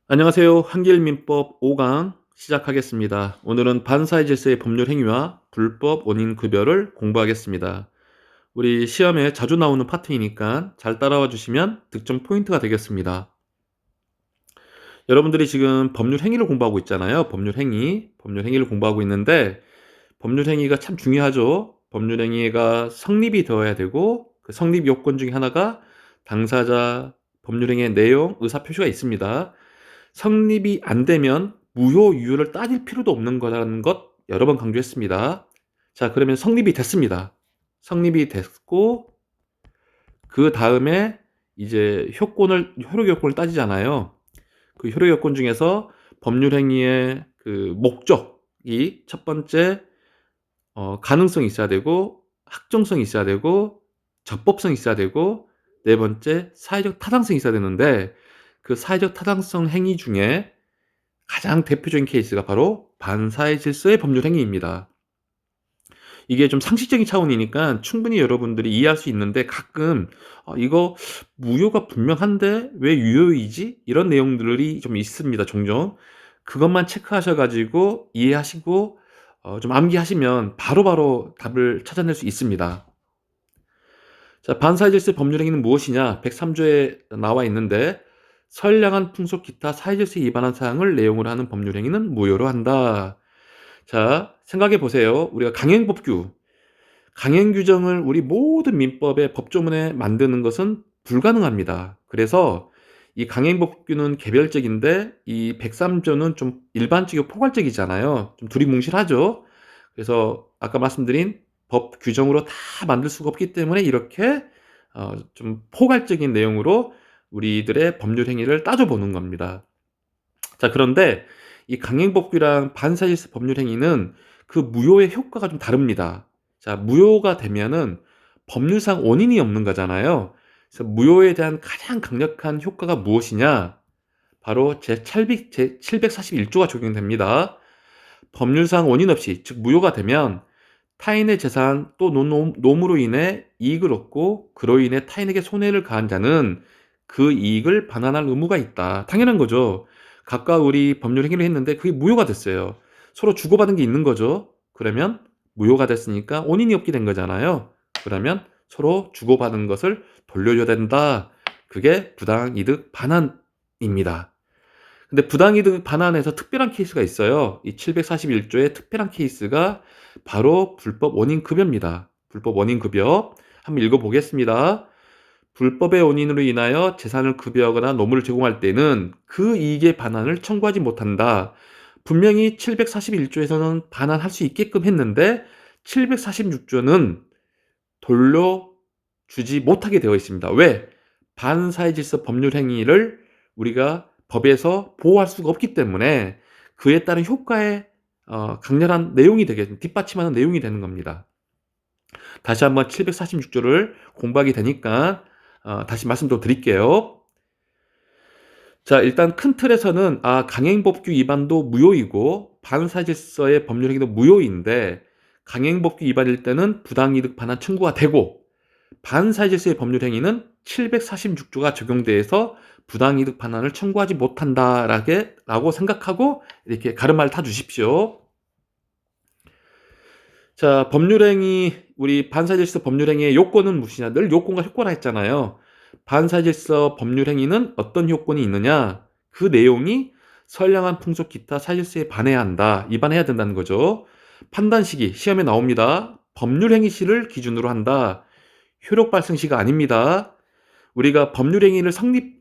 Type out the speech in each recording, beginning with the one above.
안녕하세요. 한길민법 5강 시작하겠습니다. 오늘은 반사회 질서의 법률 행위와 불법 원인 급여를 공부하겠습니다. 우리 시험에 자주 나오는 파트이니까 잘 따라와 주시면 득점 포인트가 되겠습니다. 여러분들이 지금 법률 행위를 공부하고 있잖아요. 법률 행위를 공부하고 있는데 법률 행위가 참 중요하죠. 법률 행위가 성립이 되어야 되고 그 성립 요건 중에 하나가 당사자 법률 행위의 내용, 의사 표시가 있습니다. 성립이 안 되면 무효 유효를 따질 필요도 없는 거라는 것 여러 번 강조했습니다. 자, 그러면 성립이 됐습니다. 성립이 됐고 그 다음에 이제 효력 요건을 따지잖아요. 그 효력 요건 중에서 법률 행위의 그 목적이 첫 번째 가능성이 있어야 되고 확정성이 있어야 되고 적법성이 있어야 되고 네 번째 사회적 타당성이 있어야 되는데 그 사회적 타당성 행위 중에 가장 대표적인 케이스가 바로 반사회 질서의 법률 행위입니다. 이게 좀 상식적인 차원이니까 충분히 여러분들이 이해할 수 있는데 가끔 이거 무효가 분명한데 왜 유효이지? 이런 내용들이 좀 있습니다. 종종. 그것만 체크하셔 가지고 이해하시고 좀 암기하시면 바로바로 답을 찾아낼 수 있습니다. 자, 반사회 질서 법률 행위는 무엇이냐? 103조에 나와 있는데 선량한 풍속 기타 사회 질서에 위반한 사항을 내용으로 하는 법률 행위는 무효로 한다. 자, 생각해 보세요. 우리가 강행 규정을 우리 모든 민법의 법조문에 만드는 것은 불가능합니다. 그래서 이 강행법규는 개별적인데 이 103조는 좀 일반적이고 포괄적이잖아요. 좀 두리뭉실하죠. 그래서 아까 말씀드린 법 규정으로 다 만들 수가 없기 때문에 이렇게 좀 포괄적인 내용으로 우리들의 법률 행위를 따져보는 겁니다. 자, 그런데 이 강행법규랑 반사질서 법률 행위는 그 무효의 효과가 좀 다릅니다. 자, 무효가 되면은 법률상 원인이 없는 거잖아요. 그래서 무효에 대한 가장 강력한 효과가 무엇이냐? 바로 제741조가 적용됩니다. 법률상 원인 없이, 즉 무효가 되면 타인의 재산 또 노무로 인해 이익을 얻고 그로 인해 타인에게 손해를 가한 자는 그 이익을 반환할 의무가 있다. 당연한 거죠. 각각 우리 법률 행위를 했는데 그게 무효가 됐어요. 서로 주고받은 게 있는 거죠. 그러면 무효가 됐으니까 원인이 없게 된 거잖아요. 그러면 서로 주고받은 것을 돌려줘야 된다. 그게 부당이득 반환입니다. 근데 부당이득 반환에서 특별한 케이스가 있어요. 이 741조의 특별한 케이스가 바로 불법 원인 급여입니다. 불법 원인 급여. 한번 읽어보겠습니다. 불법의 원인으로 인하여 재산을 급여하거나 노무를 제공할 때는 그 이익의 반환을 청구하지 못한다. 분명히 741조에서는 반환할 수 있게끔 했는데 746조는 돌려주지 못하게 되어 있습니다. 왜? 반사회 질서 법률 행위를 우리가 법에서 보호할 수가 없기 때문에 그에 따른 효과에 강렬한 내용이 되겠습니다. 뒷받침하는 내용이 되는 겁니다. 다시 한번 746조를 공부하게 되니까 다시 말씀 좀 드릴게요. 자, 일단 큰 틀에서는 강행법규 위반도 무효이고 반사질서의 법률 행위도 무효인데 강행법규 위반일 때는 부당이득 반환 청구가 되고 반사질서의 법률 행위는 746조가 적용돼서 부당이득 반환을 청구하지 못한다라고 생각하고 이렇게 가르마를 타 주십시오. 자, 법률행위, 우리 반사질서 법률행위의 요건은 무엇이냐? 늘 요건과 효과라 했잖아요. 반사질서 법률행위는 어떤 요건이 있느냐? 그 내용이 선량한 풍속 기타 사질서에 반해야 한다. 위반해야 된다는 거죠. 판단 시기, 시험에 나옵니다. 법률행위시를 기준으로 한다. 효력 발생시가 아닙니다. 우리가 법률행위를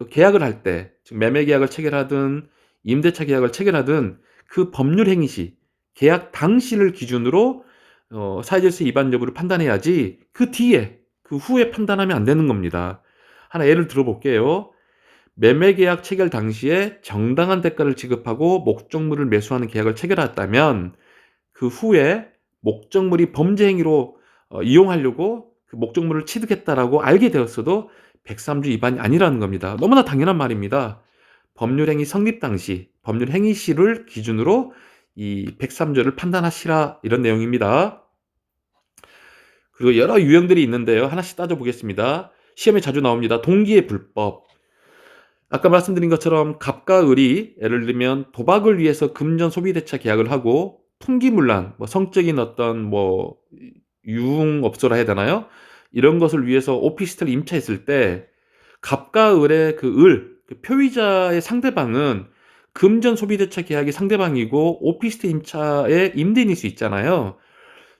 계약을 할 때, 즉 매매계약을 체결하든 임대차 계약을 체결하든 그 법률행위시, 계약 당시를 기준으로 사회질서 위반 여부를 판단해야지 그 후에 판단하면 안 되는 겁니다. 하나 예를 들어볼게요. 매매계약 체결 당시에 정당한 대가를 지급하고 목적물을 매수하는 계약을 체결했다면 그 후에 목적물이 범죄 행위로 이용하려고 그 목적물을 취득했다라고 알게 되었어도 103조 위반이 아니라는 겁니다. 너무나 당연한 말입니다. 법률행위 성립 당시, 법률행위 시를 기준으로 이 103조를 판단하시라 이런 내용입니다. 그리고 여러 유형들이 있는데요. 하나씩 따져보겠습니다. 시험에 자주 나옵니다. 동기의 불법. 아까 말씀드린 것처럼 갑과 을이 예를 들면 도박을 위해서 금전 소비대차 계약을 하고 풍기문란, 뭐 성적인 어떤 뭐 유흥업소라 해야 되나요? 이런 것을 위해서 오피스텔을 임차했을 때 갑과 을의 그 표의자의 상대방은 금전 소비대차 계약의 상대방이고 오피스텔 임차의 임대인일 수 있잖아요.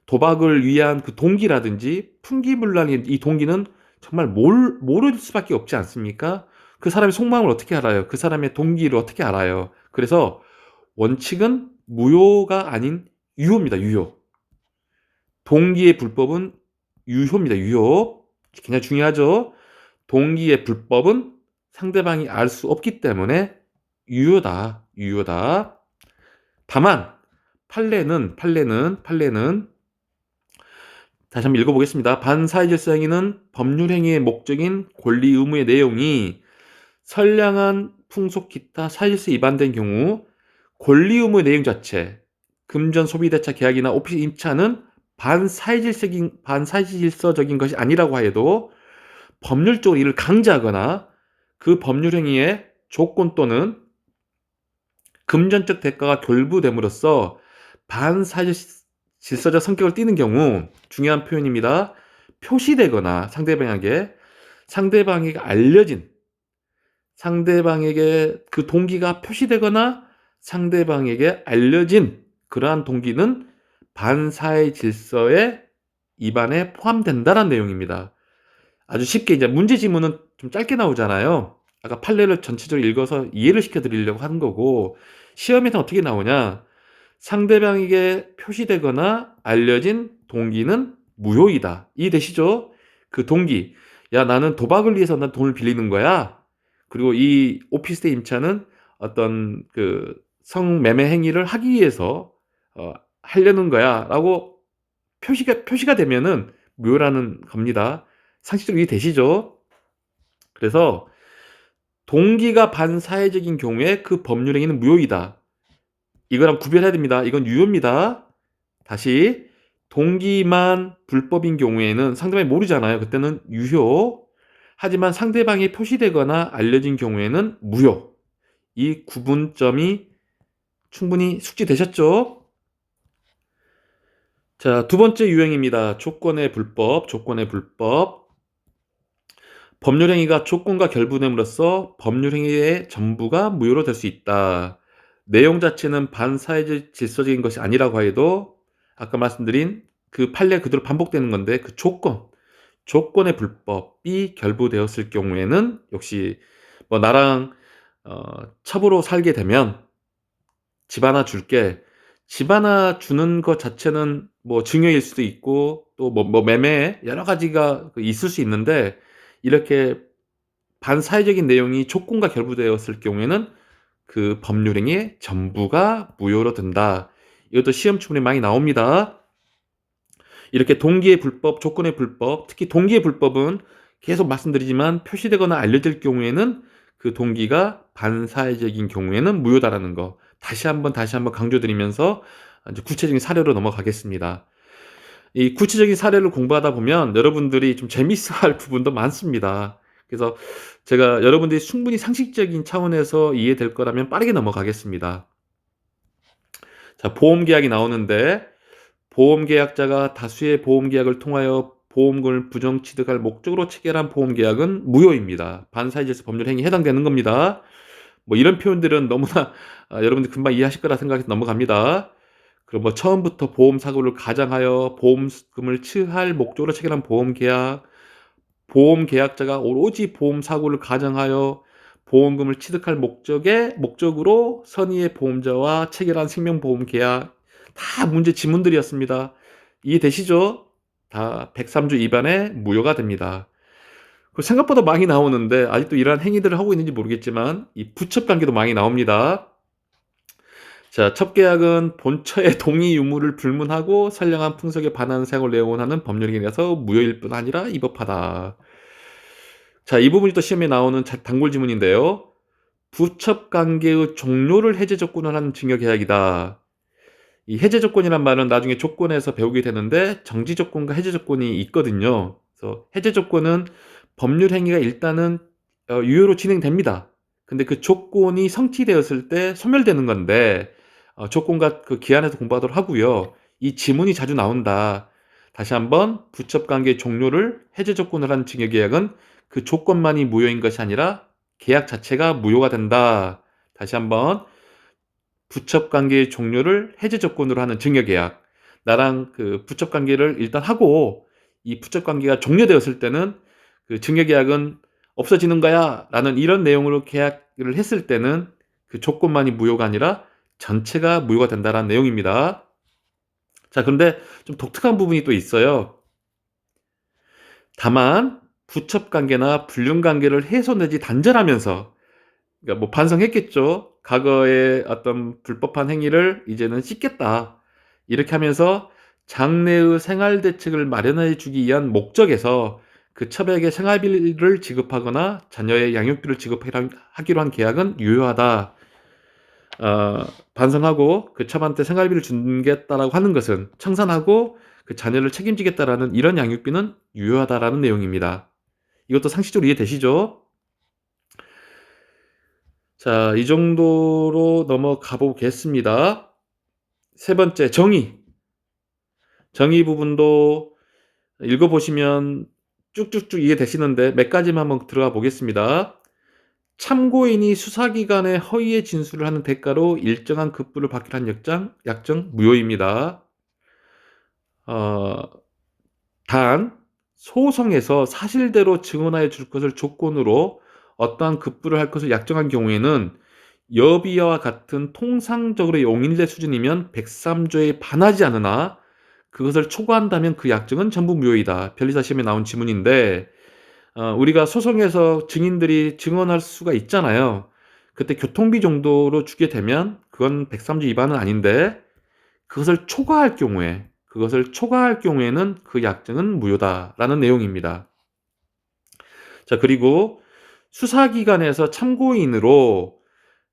도박을 위한 그 동기라든지 풍기문란의 이 동기는 정말 모를 수밖에 없지 않습니까? 그 사람의 속마음을 어떻게 알아요? 그 사람의 동기를 어떻게 알아요? 그래서 원칙은 무효가 아닌 유효입니다. 유효. 동기의 불법은 유효입니다. 유효. 굉장히 중요하죠. 동기의 불법은 상대방이 알 수 없기 때문에 유효다. 유효다. 다만 판례는 다시 한번 읽어보겠습니다. 반사회질서 행위는 법률 행위의 목적인 권리 의무의 내용이 선량한 풍속 기타 사실서 위반된 경우 권리 의무의 내용 자체, 금전 소비대차 계약이나 오피스 임차는 반사회질서적인 것이 아니라고 하여도 법률적으로 이를 강제하거나 그 법률 행위의 조건 또는 금전적 대가가 결부됨으로써 반사회질서적 성격을 띠는 경우 중요한 표현입니다. 표시되거나 상대방에게 알려진 상대방에게 그 동기가 표시되거나 상대방에게 알려진 그러한 동기는 반사회 질서의 위반에 포함된다는 내용입니다. 아주 쉽게 이제 문제 지문은 좀 짧게 나오잖아요. 아까 판례를 전체적으로 읽어서 이해를 시켜드리려고 하는 거고 시험에서 어떻게 나오냐? 상대방에게 표시되거나 알려진 동기는 무효이다. 이해되시죠? 그 동기. 야, 나는 도박을 위해서 난 돈을 빌리는 거야. 그리고 이 오피스텔 임차는 어떤 그 성매매 행위를 하기 위해서 하려는 거야. 라고 표시가 되면은 무효라는 겁니다. 상식적으로 이해되시죠? 그래서 동기가 반사회적인 경우에 그 법률 행위는 무효이다. 이거랑 구별해야 됩니다. 이건 유효입니다. 다시 동기만 불법인 경우에는 상대방이 모르잖아요. 그때는 유효. 하지만 상대방이 표시되거나 알려진 경우에는 무효. 이 구분점이 충분히 숙지되셨죠? 자, 두 번째 유형입니다. 조건의 불법. 법률행위가 조건과 결부됨으로써 법률행위의 전부가 무효로 될 수 있다. 내용 자체는 반사회적 질서적인 것이 아니라고 해도 아까 말씀드린 그 판례 그대로 반복되는 건데 그 조건의 불법이 결부되었을 경우에는 역시 뭐 나랑 첩으로 살게 되면 집 하나 줄게. 집 하나 주는 것 자체는 뭐 증여일 수도 있고 또 뭐 매매 여러 가지가 있을 수 있는데 이렇게 반사회적인 내용이 조건과 결부되었을 경우에는 그 법률행위의 전부가 무효로 된다. 이것도 시험 추문에 많이 나옵니다. 이렇게 동기의 불법, 조건의 불법, 특히 동기의 불법은 계속 말씀드리지만 표시되거나 알려질 경우에는 그 동기가 반사회적인 경우에는 무효다라는 거 다시 한번 강조드리면서 이제 구체적인 사례로 넘어가겠습니다. 이 구체적인 사례를 공부하다 보면 여러분들이 좀 재밌어할 부분도 많습니다. 그래서 제가 여러분들이 충분히 상식적인 차원에서 이해될 거라면 빠르게 넘어가겠습니다. 자, 보험계약이 나오는데 보험계약자가 다수의 보험계약을 통하여 보험금을 부정취득할 목적으로 체결한 보험계약은 무효입니다. 반사회질서 법률 행위에 해당되는 겁니다. 뭐 이런 표현들은 너무나 여러분들 금방 이해하실 거라 생각해서 넘어갑니다. 그럼 뭐 처음부터 보험 사고를 가장하여 보험금을 취할 목적으로 체결한 보험계약, 보험계약자가 오로지 보험 사고를 가정하여 보험금을 취득할 목적으로 선의의 보험자와 체결한 생명보험계약 다 문제 지문들이었습니다. 이해되시죠? 다 103조 위반에 무효가 됩니다. 생각보다 많이 나오는데 아직도 이러한 행위들을 하고 있는지 모르겠지만 이 부첩관계도 많이 나옵니다. 자, 첩계약은 본처의 동의 유무를 불문하고 선량한 풍속에 반하는 사용을 내용하는 법률행위라서 무효일 뿐 아니라 위법하다. 자, 이 부분이 또 시험에 나오는 단골 지문인데요. 부첩관계의 종료를 해제 조건을 하는 증여계약이다. 이 해제 조건이란 말은 나중에 조건에서 배우게 되는데 정지 조건과 해제 조건이 있거든요. 그래서 해제 조건은 법률 행위가 일단은 유효로 진행됩니다. 근데 그 조건이 성취되었을 때 소멸되는 건데 조건과 그 기한에서 공부하도록 하고요. 이 지문이 자주 나온다. 다시 한번 부첩관계 종료를 해제 조건을 한 증여계약은 그 조건만이 무효인 것이 아니라 계약 자체가 무효가 된다. 다시 한번 부첩관계의 종료를 해제 조건으로 하는 증여계약. 나랑 그 부첩관계를 일단 하고 이 부첩관계가 종료되었을 때는 그 증여계약은 없어지는 거야 라는 이런 내용으로 계약을 했을 때는 그 조건만이 무효가 아니라 전체가 무효가 된다는 내용입니다. 자, 그런데 좀 독특한 부분이 또 있어요. 다만 부첩관계나 불륜관계를 해소 내지 단절하면서, 그러니까 뭐 반성했겠죠. 과거의 어떤 불법한 행위를 이제는 씻겠다. 이렇게 하면서 장래의 생활 대책을 마련해 주기 위한 목적에서 그 첩에게 생활비를 지급하거나 자녀의 양육비를 지급하기로 한 계약은 유효하다. 반성하고 그 첩한테 생활비를 주겠다라고 하는 것은 청산하고 그 자녀를 책임지겠다라는 이런 양육비는 유효하다라는 내용입니다. 이것도 상식적으로 이해되시죠? 자, 이 정도로 넘어가 보겠습니다. 세 번째, 정의. 정의 부분도 읽어보시면 쭉쭉쭉 이해되시는데 몇 가지만 한번 들어가 보겠습니다. 참고인이 수사기관에 허위의 진술을 하는 대가로 일정한 급부를 받기로 한 약정 무효입니다. 단 소송에서 사실대로 증언하여 줄 것을 조건으로 어떠한 급부를 할 것을 약정한 경우에는 여비와 같은 통상적으로 용인례 수준이면 103조에 반하지 않으나 그것을 초과한다면 그 약정은 전부 무효이다. 변리사 시험에 나온 지문인데 우리가 소송에서 증인들이 증언할 수가 있잖아요. 그때 교통비 정도로 주게 되면 그건 103조 위반은 아닌데 그것을 초과할 경우에는 그 약정은 무효다라는 내용입니다. 자, 그리고 수사기관에서 참고인으로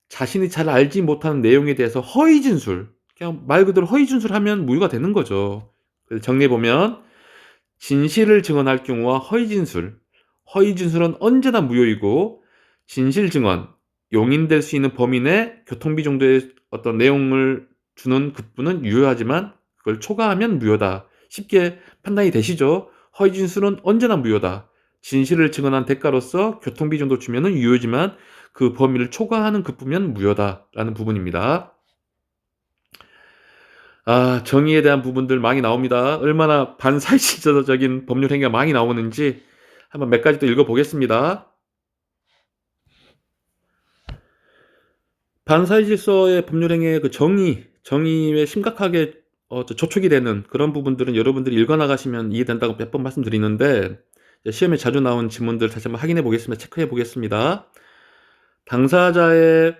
자신이 잘 알지 못하는 내용에 대해서 허위 진술, 그냥 말 그대로 허위 진술하면 무효가 되는 거죠. 그래서 정리해 보면 진실을 증언할 경우와 허위 진술은 언제나 무효이고 진실 증언, 용인될 수 있는 범위 내 교통비 정도의 어떤 내용을 주는 급부는 유효하지만 그걸 초과하면 무효다. 쉽게 판단이 되시죠? 허위 진술은 언제나 무효다. 진실을 증언한 대가로서 교통비 정도 주면은 유효지만 그 범위를 초과하는 급부면 무효다라는 부분입니다. 정의에 대한 부분들 많이 나옵니다. 얼마나 반사회적인 법률 행위가 많이 나오는지 한번 몇 가지 또 읽어보겠습니다. 반사회 질서의 법률 행위의 그 정의에 심각하게 저촉이 되는 그런 부분들은 여러분들이 읽어나가시면 이해된다고 몇 번 말씀드리는데 시험에 자주 나온 지문들 다시 한번 확인해 보겠습니다. 체크해 보겠습니다. 당사자의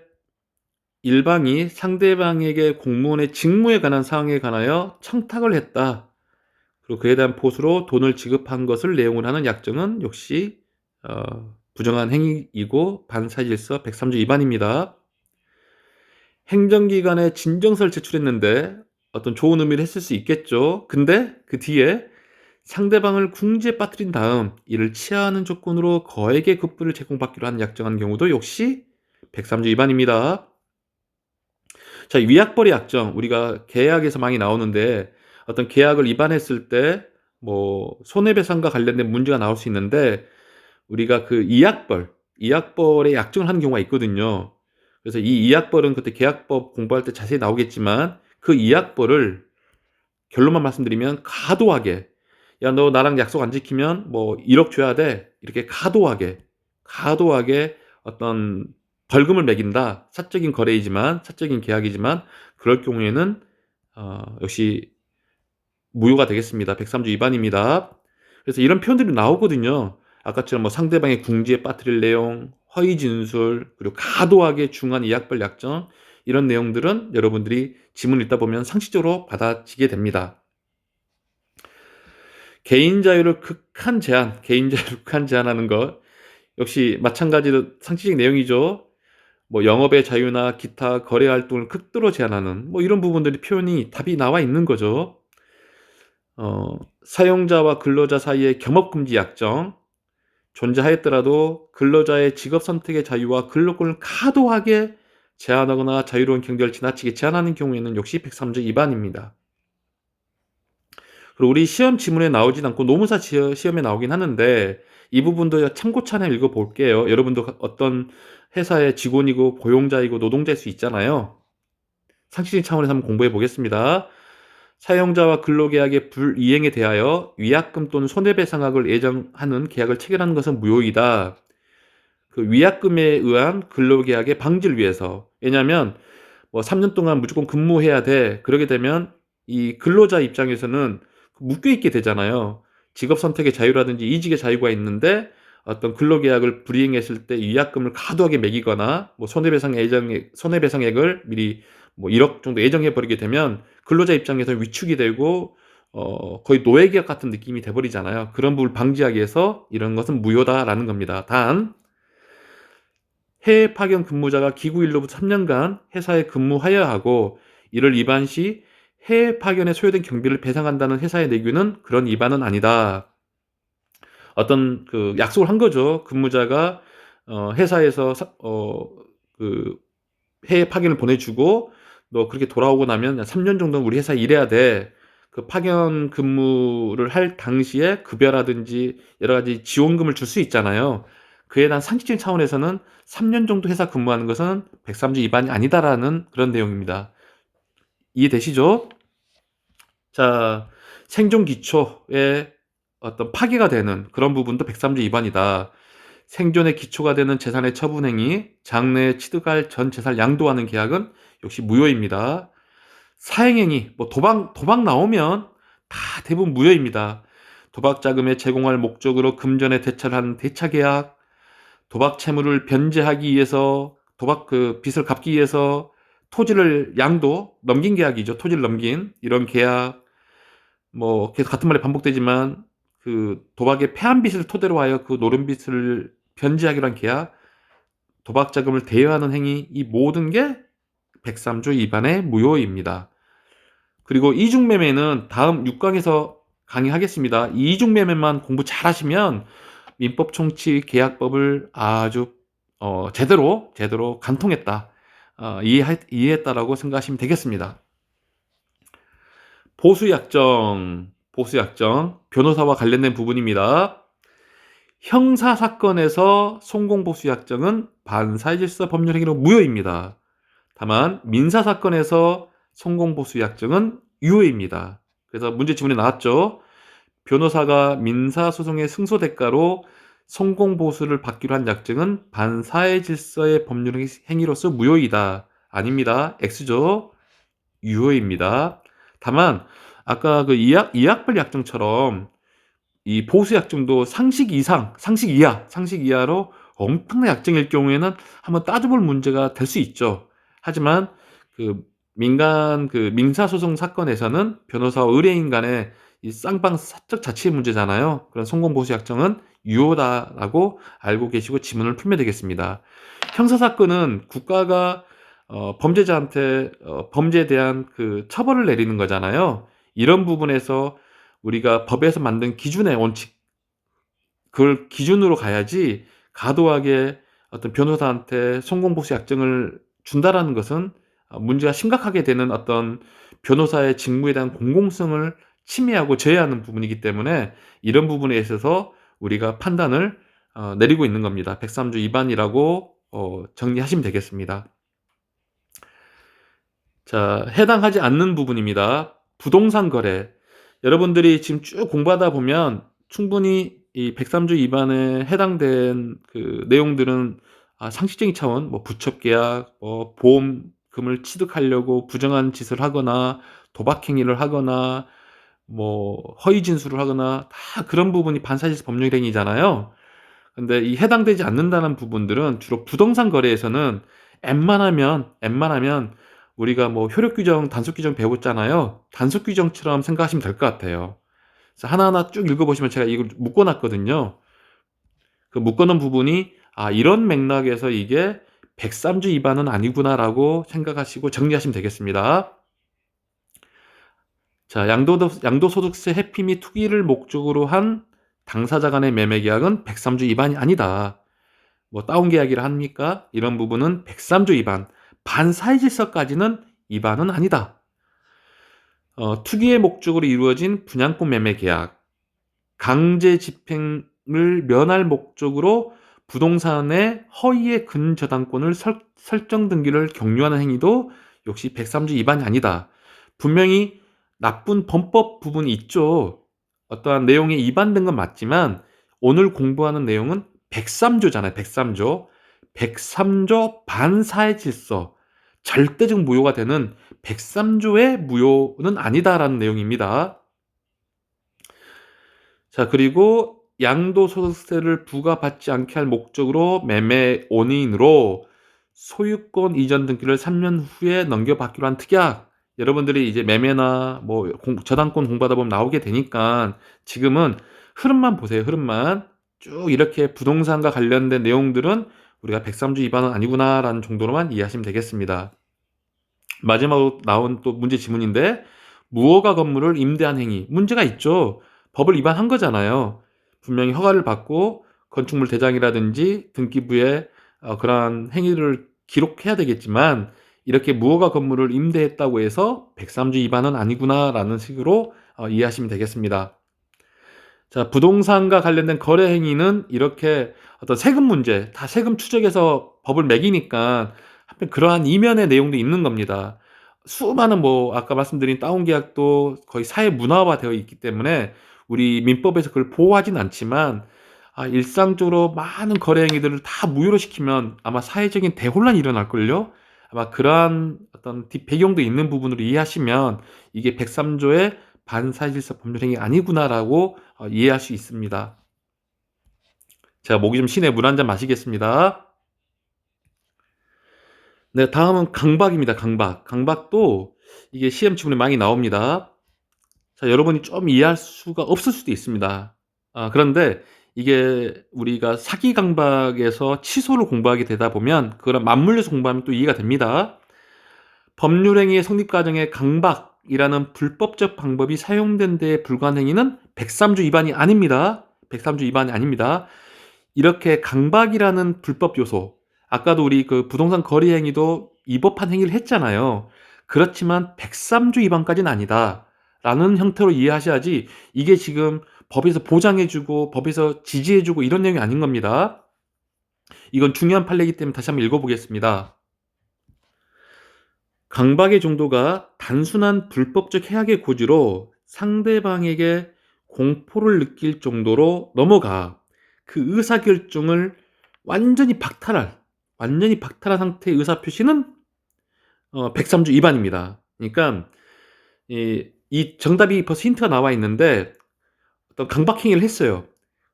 일방이 상대방에게 공무원의 직무에 관한 사항에 관하여 청탁을 했다. 그리고 그에 대한 보수로 돈을 지급한 것을 내용을 하는 약정은 역시 부정한 행위이고 반사질서 103조 위반입니다. 행정기관에 진정서를 제출했는데 어떤 좋은 의미를 했을 수 있겠죠. 근데 그 뒤에 상대방을 궁지에 빠뜨린 다음 이를 치하하는 조건으로 거액의 급부를 제공받기로 한 약정한 경우도 역시 103조 위반입니다. 자, 위약벌의 약정, 우리가 계약에서 많이 나오는데 어떤 계약을 위반했을 때 뭐 손해배상과 관련된 문제가 나올 수 있는데 우리가 그 이약벌의 약정을 하는 경우가 있거든요. 그래서 이 이약벌은 그때 계약법 공부할 때 자세히 나오겠지만 그 이약벌을 결론만 말씀드리면 가도하게, 야, 너 나랑 약속 안 지키면 뭐 1억 줘야 돼. 이렇게 가도하게 어떤 벌금을 매긴다. 사적인 계약이지만 그럴 경우에는 역시 무효가 되겠습니다. 103조 위반입니다. 그래서 이런 표현들이 나오거든요. 아까처럼 뭐 상대방의 궁지에 빠뜨릴 내용, 허위 진술, 그리고 가도하게 중한 이약벌 약정, 이런 내용들은 여러분들이 지문을 읽다 보면 상식적으로 받아지게 됩니다. 개인 자유를 극한 제한하는 것 역시 마찬가지로 상식적 내용이죠. 뭐 영업의 자유나 기타 거래 활동을 극도로 제한하는 뭐 이런 부분들이 표현이 답이 나와 있는 거죠. 사용자와 근로자 사이의 겸업금지 약정, 존재하였더라도 근로자의 직업 선택의 자유와 근로권을 과도하게 제한하거나 자유로운 경제를 지나치게 제한하는 경우에는 역시 103조 위반입니다. 그리고 우리 시험 지문에 나오진 않고 노무사 시험에 나오긴 하는데 이 부분도 참고차나 읽어볼게요. 여러분도 어떤 회사의 직원이고 고용자이고 노동자일 수 있잖아요. 상식적인 차원에서 한번 공부해 보겠습니다. 사용자와 근로계약의 불이행에 대하여 위약금 또는 손해배상액을 예정하는 계약을 체결하는 것은 무효이다. 그 위약금에 의한 근로계약의 방지를 위해서. 왜냐하면 뭐 3년 동안 무조건 근무해야 돼. 그러게 되면 이 근로자 입장에서는 묶여 있게 되잖아요. 직업 선택의 자유라든지 이직의 자유가 있는데 어떤 근로계약을 불이행했을 때 위약금을 과도하게 매기거나 뭐 손해배상액을 미리 뭐 1억 정도 예정해 버리게 되면 근로자 입장에서 위축이 되고 거의 노예계약 같은 느낌이 돼 버리잖아요. 그런 부분을 방지하기 위해서 이런 것은 무효다라는 겁니다. 단 해외 파견 근무자가 기구일로부터 3년간 회사에 근무하여야 하고 이를 위반 시 해외 파견에 소요된 경비를 배상한다는 회사의 내규는 그런 위반은 아니다. 어떤 그 약속을 한 거죠. 근무자가 회사에서 그 해외 파견을 보내주고 너 그렇게 돌아오고 나면 3년 정도는 우리 회사에 일해야 돼. 그 파견 근무를 할 당시에 급여라든지 여러 가지 지원금을 줄 수 있잖아요. 그에 대한 상식적인 차원에서는 3년 정도 회사 근무하는 것은 103조 위반이 아니다라는 그런 내용입니다. 이해되시죠? 자, 생존 기초에 어떤 파괴가 되는 그런 부분도 103조 위반이다. 생존의 기초가 되는 재산의 처분행위, 장래에 취득할 전 재산을 양도하는 계약은 역시 무효입니다. 사행행위, 뭐 도박 나오면 다 대부분 무효입니다. 도박 자금에 제공할 목적으로 금전에 대차를 한 대차 계약, 도박 채무를 변제하기 위해서 도박 그 빚을 갚기 위해서 토지를 양도 넘긴 계약이죠. 토지를 넘긴 이런 계약, 뭐 계속 같은 말이 반복되지만 그 도박의 패한 빚을 토대로 하여 그 노른 빚을 변제하기로 한 계약, 도박 자금을 대여하는 행위, 이 모든 게 103조 위반의 무효입니다. 그리고 이중매매는 다음 6강에서 강의하겠습니다. 이 이중매매만 공부 잘 하시면 민법 총치 계약법을 아주 제대로 간통했다. 이해했다라고 생각하시면 되겠습니다. 보수약정, 변호사와 관련된 부분입니다. 형사사건에서 송공보수약정은 반사회질서 법률행위로 무효입니다. 다만 민사사건에서 송공보수약정은 유효입니다. 그래서 문제 지문에 나왔죠. 변호사가 민사소송의 승소 대가로 송공보수를 받기로 한 약정은 반사회질서의 법률행위로서 무효이다. 아닙니다. X죠. 유효입니다. 다만 아까 그 이학벌 약정처럼 이 보수 약정도 상식 이하로 엄청난 약정일 경우에는 한번 따져볼 문제가 될 수 있죠. 하지만 그 민간 그 민사소송 사건에서는 변호사와 의뢰인 간의 이 쌍방 사적 자치의 문제잖아요. 그런 성공보수 약정은 유효다라고 알고 계시고 지문을 풀면 되겠습니다. 형사사건은 국가가 범죄자한테 범죄에 대한 그 처벌을 내리는 거잖아요. 이런 부분에서 우리가 법에서 만든 기준의 원칙, 그걸 기준으로 가야지 과도하게 어떤 변호사한테 송공보수 약정을 준다라는 것은 문제가 심각하게 되는 어떤 변호사의 직무에 대한 공공성을 침해하고 제외하는 부분이기 때문에 이런 부분에 있어서 우리가 판단을 내리고 있는 겁니다. 103조 위반이라고 정리하시면 되겠습니다. 자, 해당하지 않는 부분입니다. 부동산 거래. 여러분들이 지금 쭉 공부하다 보면 충분히 이 103조 위반에 해당된 그 내용들은 상식적인 차원, 뭐 부첩 계약, 뭐 보험금을 취득하려고 부정한 짓을 하거나 도박 행위를 하거나 뭐 허위 진술을 하거나 다 그런 부분이 반사실서 법률행위잖아요. 근데 이 해당되지 않는다는 부분들은 주로 부동산 거래에서는 웬만하면 우리가 뭐 효력 규정, 단속 규정 배웠잖아요. 단속 규정처럼 생각하시면 될 것 같아요. 그래서 하나하나 쭉 읽어보시면 제가 이걸 묶어놨거든요. 그 묶어놓은 부분이 이런 맥락에서 이게 103조 위반은 아니구나라고 생각하시고 정리하시면 되겠습니다. 자, 양도소득세 회피 및 투기를 목적으로 한 당사자 간의 매매 계약은 103조 위반이 아니다. 뭐 다운 계약이라 합니까? 이런 부분은 103조 위반, 반사회 질서까지는 위반은 아니다. 투기의 목적으로 이루어진 분양권 매매 계약, 강제 집행을 면할 목적으로 부동산의 허위의 근저당권을 설정 등기를 경유하는 행위도 역시 103조 위반이 아니다. 분명히 나쁜 범법 부분이 있죠. 어떠한 내용에 위반된 건 맞지만 오늘 공부하는 내용은 103조잖아요. 103조. 103조 반사회 질서, 절대적 무효가 되는 103조의 무효는 아니다라는 내용입니다. 자, 그리고 양도소득세를 부과받지 않게 할 목적으로 매매 원인으로 소유권 이전 등기를 3년 후에 넘겨받기로 한 특약. 여러분들이 이제 매매나 뭐 저당권 공부하다 보면 나오게 되니까 지금은 흐름만 보세요. 흐름만. 쭉 이렇게 부동산과 관련된 내용들은 우리가 103조 위반은 아니구나라는 정도로만 이해하시면 되겠습니다. 마지막으로 나온 또 문제 지문인데, 무허가 건물을 임대한 행위. 문제가 있죠. 법을 위반한 거잖아요. 분명히 허가를 받고 건축물 대장이라든지 등기부에 그러한 행위를 기록해야 되겠지만, 이렇게 무허가 건물을 임대했다고 해서 103조 위반은 아니구나라는 식으로 이해하시면 되겠습니다. 자, 부동산과 관련된 거래 행위는 이렇게 어떤 세금 문제, 다 세금 추적해서 법을 매기니까 한편 그러한 이면의 내용도 있는 겁니다. 수많은 뭐 아까 말씀드린 다운 계약도 거의 사회 문화화 되어 있기 때문에 우리 민법에서 그걸 보호하진 않지만, 일상적으로 많은 거래 행위들을 다 무효로 시키면 아마 사회적인 대혼란이 일어날걸요? 아마 그러한 어떤 배경도 있는 부분으로 이해하시면 이게 103조의 반사회질서 법률행위 아니구나라고 이해할 수 있습니다. 제가 목이 좀 쉬네. 물 한 잔 마시겠습니다. 네, 다음은 강박입니다. 강박. 강박도 이게 시험 지문에 많이 나옵니다. 자, 여러분이 좀 이해할 수가 없을 수도 있습니다. 그런데 이게 우리가 사기 강박에서 치소를 공부하게 되다 보면 그거랑 맞물려서 공부하면 또 이해가 됩니다. 법률행위의 성립 과정에 강박이라는 불법적 방법이 사용된 데에 불과한 행위는 103조 위반이 아닙니다. 103조 위반이 아닙니다. 이렇게 강박이라는 불법 요소, 아까도 우리 그 부동산 거래 행위도 위법한 행위를 했잖아요. 그렇지만 103조 위반까지는 아니다 라는 형태로 이해하셔야지, 이게 지금 법에서 보장해주고 법에서 지지해주고 이런 내용이 아닌 겁니다. 이건 중요한 판례이기 때문에 다시 한번 읽어보겠습니다. 강박의 정도가 단순한 불법적 해악의 고지로 상대방에게 공포를 느낄 정도로 넘어가 그 의사결정을 완전히 박탈한 상태의 의사표시는 103조 위반입니다. 그러니까 이 정답이 벌써 힌트가 나와 있는데, 어떤 강박행위를 했어요.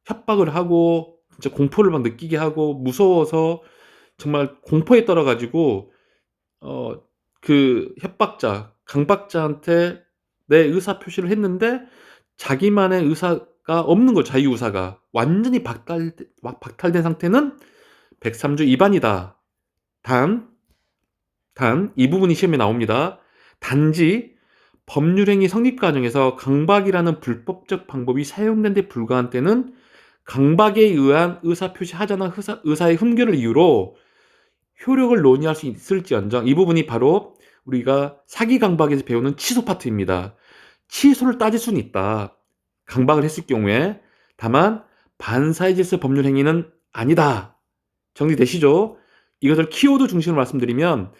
협박을 하고 진짜 공포를 막 느끼게 하고 무서워서 정말 공포에 떨어가지고 그 협박자, 강박자한테 내 의사 표시를 했는데 자기만의 의사가 없는 거, 자유 의사가 완전히 박탈된 상태는 103조 위반이다. 단 이 부분이 시험에 나옵니다. 단지 법률행위 성립 과정에서 강박이라는 불법적 방법이 사용된 데 불과한 때는 강박에 의한 의사표시 하자나 의사의 흠결을 이유로 효력을 논의할 수 있을지언정, 이 부분이 바로 우리가 사기 강박에서 배우는 취소 파트입니다. 취소를 따질 수는 있다. 강박을 했을 경우에. 다만 반사회 질서 법률 행위는 아니다. 정리되시죠? 이것을 키워드 중심으로 말씀드리면,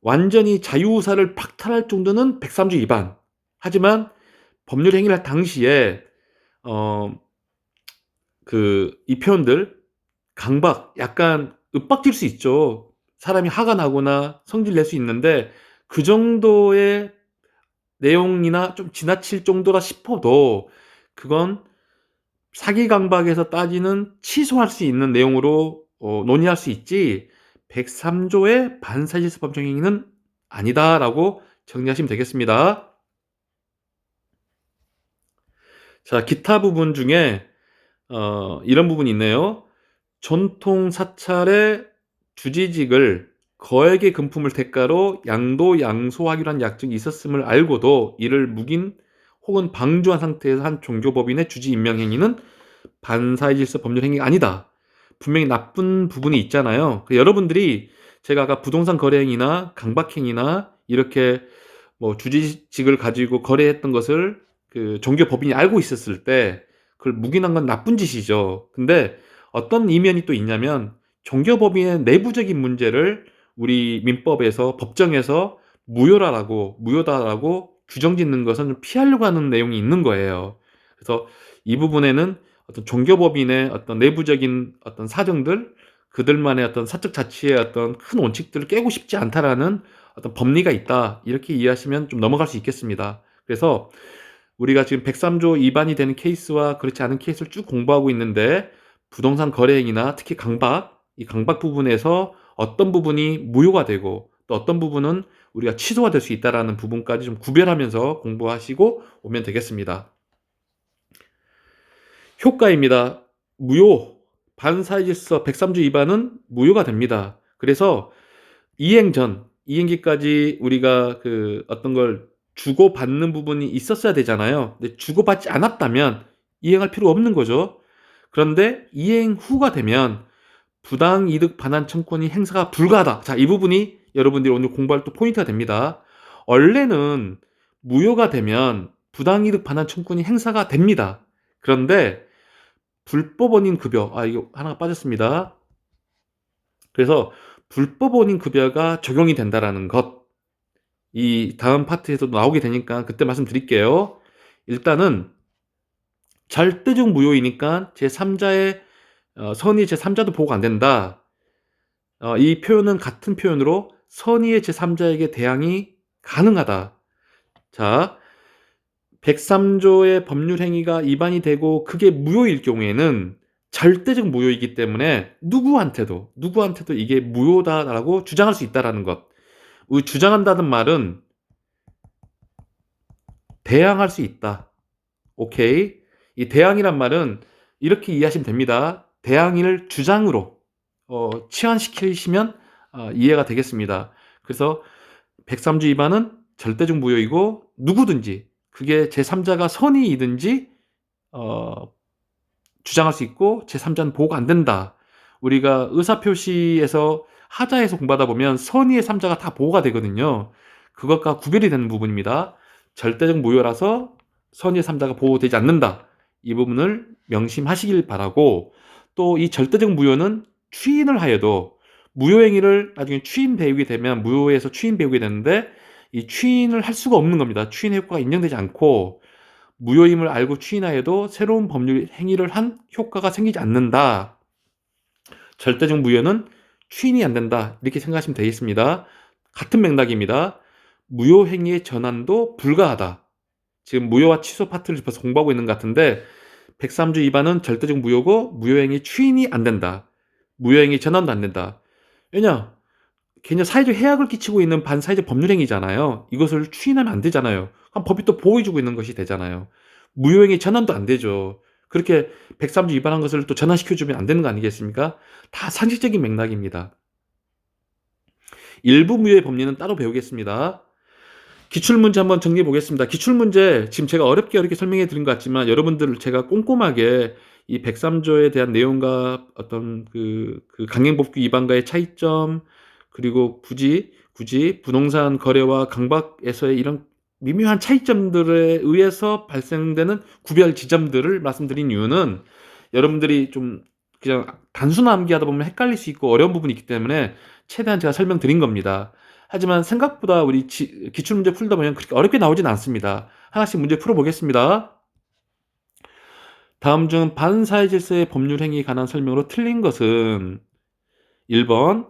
완전히 자유의사를 박탈할 정도는 103조 위반. 하지만 법률 행위를 할 당시에 이 표현들, 강박, 약간 윽박질 수 있죠. 사람이 화가 나거나 성질 낼 수 있는데 그 정도의 내용이나 좀 지나칠 정도라 싶어도 그건 사기 강박에서 따지는 취소할 수 있는 내용으로 논의할 수 있지 103조의 반사질서 법정행위는 아니다라고 정리하시면 되겠습니다. 자, 기타 부분 중에 이런 부분이 있네요. 전통 사찰의 주지직을 거액의 금품을 대가로 양도양소하기로 한 약정이 있었음을 알고도 이를 묵인 혹은 방조한 상태에서 한 종교법인의 주지 임명 행위는 반사회 질서 법률 행위가 아니다. 분명히 나쁜 부분이 있잖아요. 여러분들이 제가 아까 부동산 거래행위나 강박행위나 이렇게 뭐 주지직을 가지고 거래했던 것을 그 종교법인이 알고 있었을 때 그걸 묵인한 건 나쁜 짓이죠. 근데 어떤 이면이 또 있냐면 종교법인의 내부적인 문제를 우리 민법에서 법정에서 무효다라고 규정짓는 것은 좀 피하려고 하는 내용이 있는 거예요. 그래서 이 부분에는 어떤 종교법인의 어떤 내부적인 어떤 사정들, 그들만의 어떤 사적 자치의 어떤 큰 원칙들을 깨고 싶지 않다라는 어떤 법리가 있다. 이렇게 이해하시면 좀 넘어갈 수 있겠습니다. 그래서 우리가 지금 103조 위반이 되는 케이스와 그렇지 않은 케이스를 쭉 공부하고 있는데 부동산 거래행위나 특히 강박, 이 강박 부분에서 어떤 부분이 무효가 되고 또 어떤 부분은 우리가 취소가 될 수 있다는 부분까지 좀 구별하면서 공부하시고 오면 되겠습니다. 효과입니다. 무효, 반사회질서 103조 위반은 무효가 됩니다. 그래서 이행 전, 이행기까지 우리가 그 어떤 걸 주고받는 부분이 있었어야 되잖아요. 근데 주고받지 않았다면 이행할 필요 없는 거죠. 그런데 이행 후가 되면 부당이득 반환 청구권이 행사가 불가하다. 자, 이 부분이 여러분들이 오늘 공부할 또 포인트가 됩니다. 원래는 무효가 되면 부당이득 반환 청구권이 행사가 됩니다. 그런데 불법 원인 급여, 이거 하나가 빠졌습니다. 그래서 불법 원인 급여가 적용이 된다라는 것, 이 다음 파트에서도 나오게 되니까 그때 말씀드릴게요. 일단은 절대적 무효이니까 제3자의 선의 제3자도 보호가 안 된다. 이 표현은 같은 표현으로 선의의 제3자에게 대항이 가능하다. 자, 103조의 법률 행위가 위반이 되고 그게 무효일 경우에는 절대적 무효이기 때문에 누구한테도 이게 무효다라고 주장할 수 있다라는 것. 주장한다는 말은 대항할 수 있다. 오케이. 이 대항이란 말은 이렇게 이해하시면 됩니다. 대항을 주장으로 치환시키시면 이해가 되겠습니다. 그래서 103조 위반은 절대적 무효이고 누구든지 그게 제3자가 선의이든지 주장할 수 있고 제3자는 보호가 안 된다. 우리가 의사표시에서 하자에서 공부하다 보면 선의의 3자가 다 보호가 되거든요. 그것과 구별이 되는 부분입니다. 절대적 무효라서 선의의 3자가 보호되지 않는다. 이 부분을 명심하시길 바라고, 또 이 절대적 무효는 추인을 하여도 무효행위를 나중에 추인 배우게 되면 무효에서 추인 배우게 되는데 이 추인을 할 수가 없는 겁니다. 추인 효과가 인정되지 않고 무효임을 알고 추인하여도 새로운 법률 행위를 한 효과가 생기지 않는다. 절대적 무효는 추인이 안 된다. 이렇게 생각하시면 되겠습니다. 같은 맥락입니다. 무효 행위의 전환도 불가하다. 지금 무효와 취소 파트를 벌써 공부하고 있는 것 같은데 103조 위반은 절대적 무효고 무효행위 추인이 안 된다. 무효행위 전환도 안 된다. 왜냐? 걔는 사회적 해악을 끼치고 있는 반사회적 법률행위잖아요. 이것을 추인하면 안 되잖아요. 그럼 법이 또 보호해주고 있는 것이 되잖아요. 무효행위 전환도 안 되죠. 그렇게 103조 위반한 것을 또 전환시켜주면 안 되는 거 아니겠습니까? 다 상식적인 맥락입니다. 일부 무효의 법리는 따로 배우겠습니다. 기출문제 한번 정리해 보겠습니다. 기출문제 지금 제가 어렵게 설명해 드린 것 같지만 여러분들 제가 꼼꼼하게 이 103조에 대한 내용과 어떤 그 강행법규 위반과의 차이점, 그리고 굳이 부동산 거래와 강박에서의 이런 미묘한 차이점들에 의해서 발생되는 구별 지점들을 말씀드린 이유는 여러분들이 좀 그냥 단순 암기하다 보면 헷갈릴 수 있고 어려운 부분이 있기 때문에 최대한 제가 설명드린 겁니다. 하지만 생각보다 우리 기출문제 풀다 보면 그렇게 어렵게 나오진 않습니다. 하나씩 문제 풀어보겠습니다. 다음 중 반사회 질서의 법률 행위에 관한 설명으로 틀린 것은 1번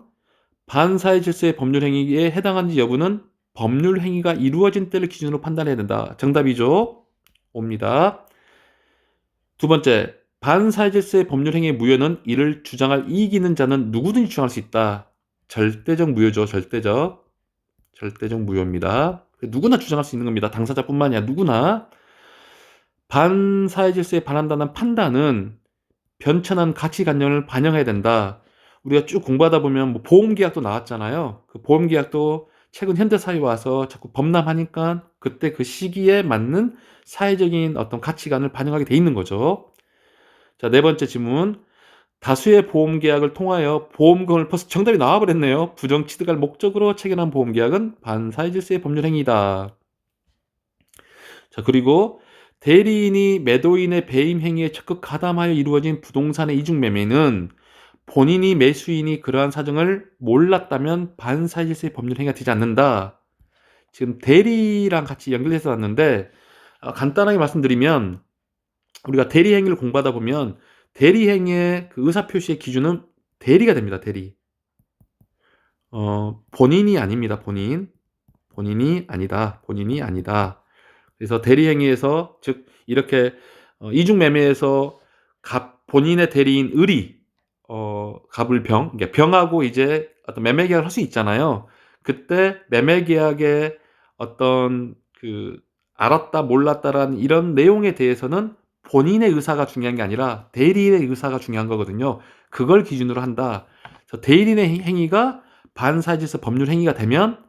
반사회 질서의 법률 행위에 해당하는지 여부는 법률 행위가 이루어진 때를 기준으로 판단해야 된다. 정답이죠. 옵니다. 두 번째, 반사회 질서의 법률 행위의 무효는 이를 주장할 이익이 있는 자는 누구든지 주장할 수 있다. 절대적 무효죠. 절대적 무효입니다. 누구나 주장할 수 있는 겁니다. 당사자뿐만이 아니라 누구나. 반사회 질서에 반한다는 판단은 변천한 가치관념을 반영해야 된다. 우리가 쭉 공부하다 보면 뭐 보험계약도 나왔잖아요. 그 보험계약도 최근 현대사회에 와서 자꾸 범람하니까 그때 그 시기에 맞는 사회적인 어떤 가치관을 반영하게 돼 있는 거죠. 자, 네 번째 질문. 다수의 보험 계약을 통하여 보험금을 벌써 정답이 나와버렸네요. 부정 취득할 목적으로 체결한 보험 계약은 반사회 질서의 법률 행위다. 자, 그리고 대리인이 매도인의 배임 행위에 적극 가담하여 이루어진 부동산의 이중 매매는 본인이 매수인이 그러한 사정을 몰랐다면 반사회 질서의 법률 행위가 되지 않는다. 지금 대리랑 같이 연결해서 왔는데 간단하게 말씀드리면 우리가 대리 행위를 공부하다 보면 대리 행위의 그 의사 표시의 기준은 대리가 됩니다. 대리. 본인이 아닙니다. 본인이 아니다. 본인이 아니다. 그래서 대리 행위에서 즉 이렇게 이중 매매에서 본인의 대리인 을이 갑을 그러니까 병하고 이제 어떤 매매 계약을 할 수 있잖아요. 그때 매매 계약의 어떤 그 알았다 몰랐다라는 이런 내용에 대해서는 본인의 의사가 중요한 게 아니라 대리인의 의사가 중요한 거거든요. 그걸 기준으로 한다. 그래서 대리인의 행위가 반사회질서 법률 행위가 되면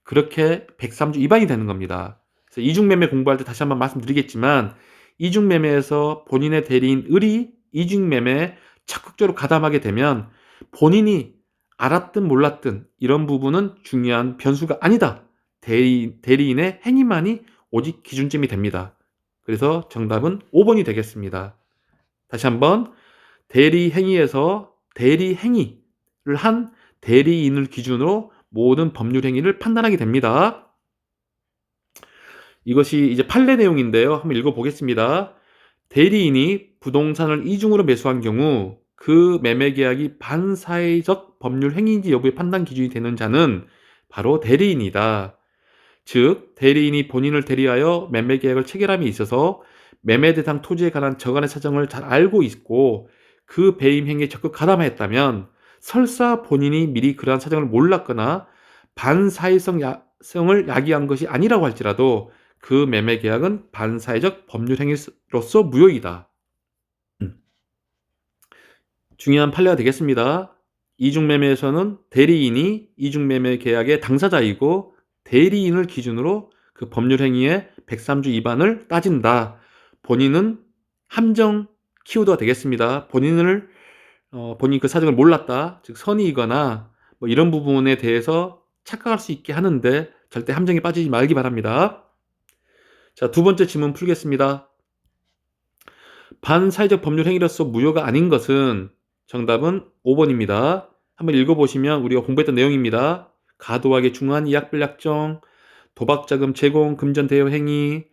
그렇게 103조 위반이 되는 겁니다. 그래서 이중매매 공부할 때 다시 한번 말씀드리겠지만 이중매매에서 본인의 대리인 을이 이중매매에 적극적으로 가담하게 되면 본인이 알았든 몰랐든 이런 부분은 중요한 변수가 아니다. 대리인의 행위만이 오직 기준점이 됩니다. 그래서 정답은 5번이 되겠습니다. 다시 한번 대리 행위에서 대리 행위를 한 대리인을 기준으로 모든 법률 행위를 판단하게 됩니다. 이것이 이제 판례 내용인데요. 한번 읽어보겠습니다. 대리인이 부동산을 이중으로 매수한 경우 그 매매 계약이 반사회적 법률 행위인지 여부의 판단 기준이 되는 자는 바로 대리인이다. 즉 대리인이 본인을 대리하여 매매 계약을 체결함에 있어서 매매 대상 토지에 관한 저간의 사정을 잘 알고 있고 그 배임 행위에 적극 가담하였다면 설사 본인이 미리 그러한 사정을 몰랐거나 반사회성을 야기한 것이 아니라고 할지라도 그 매매 계약은 반사회적 법률 행위로서 무효이다. 중요한 판례가 되겠습니다. 이중매매에서는 대리인이 이중매매 계약의 당사자이고 대리인을 기준으로 그 법률 행위의 103조 위반을 따진다. 본인은 함정 키워드가 되겠습니다. 본인 그 사정을 몰랐다, 즉 선의이거나 뭐 이런 부분에 대해서 착각할 수 있게 하는데 절대 함정에 빠지지 말기 바랍니다. 자, 두 번째 질문 풀겠습니다. 반사회적 법률 행위로서 무효가 아닌 것은 정답은 5번입니다. 한번 읽어보시면 우리가 공부했던 내용입니다. 과도하게 중한 이약불약정, 도박자금 제공, 금전 대여 행위,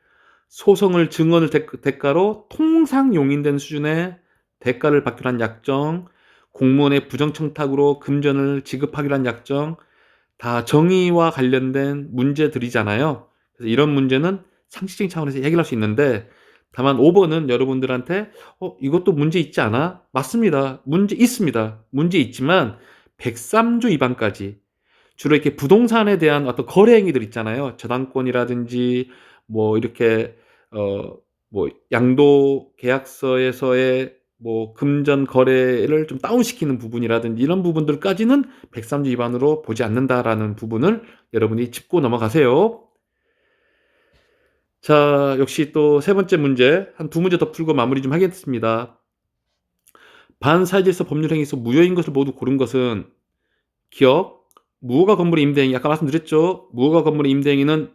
소송을 증언을 대가로 통상 용인된 수준의 대가를 받기로 한 약정, 공무원의 부정청탁으로 금전을 지급하기로 한 약정, 다 정의와 관련된 문제들이잖아요. 그래서 이런 문제는 상식적인 차원에서 해결할 수 있는데 다만 5번은 여러분들한테 이것도 문제 있지 않아? 맞습니다. 문제 있습니다. 문제 있지만 103조 위반까지 주로 이렇게 부동산에 대한 어떤 거래 행위들 있잖아요. 저당권이라든지 뭐 이렇게 뭐 양도 계약서에서의 뭐 금전 거래를 좀 다운시키는 부분이라든지 이런 부분들까지는 103조 위반으로 보지 않는다라는 부분을 여러분이 짚고 넘어가세요. 자, 역시 또 세 번째 문제, 한 두 문제 더 풀고 마무리 좀 하겠습니다. 반사회질서 법률행위에서 무효인 것을 모두 고른 것은 기억, 무허가 건물의 임대행위, 아까 말씀드렸죠? 무허가 건물의 임대행위는